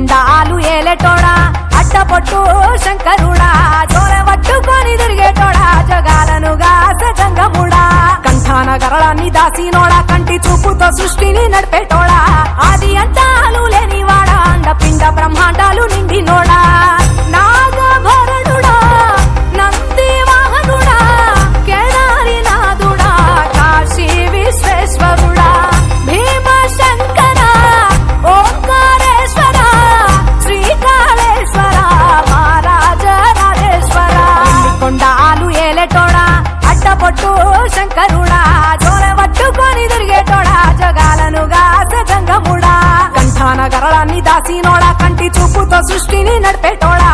కొండాలు ఏలేటోడా అట్టపొట్టు శంకరుడా జోలె పట్టుకొని తిరిగేటోడా జగాలను గాసగంగముడా కంఠాన గరళాన్ని దాసినోడా కంటి చూపుతో సృష్టిని నడిపేటోడా ఆది అంతాలు లేనివాడా అండపిండ బ్రహ్మాండాలు నిండినోడా నాగభరణుడా నంది వాహనుడా కేదారి నాథుడా కాశీ విశ్వేశ్వరుడా భీమ శంకర ఓంకారేశ్వర శ్రీకాళేశ్వర మహారాజ రాజేశ్వర కొండాలు ఏలేటోడా అట్టపొట్టు శంకరుడా జోలె పట్టుకొని తిరిగేటోడా జగాలను గాసగంగముడా కంఠాన గరళాన్ని దాసినోడా కంటి చూపుతో సృష్టిని నడిపేటోడా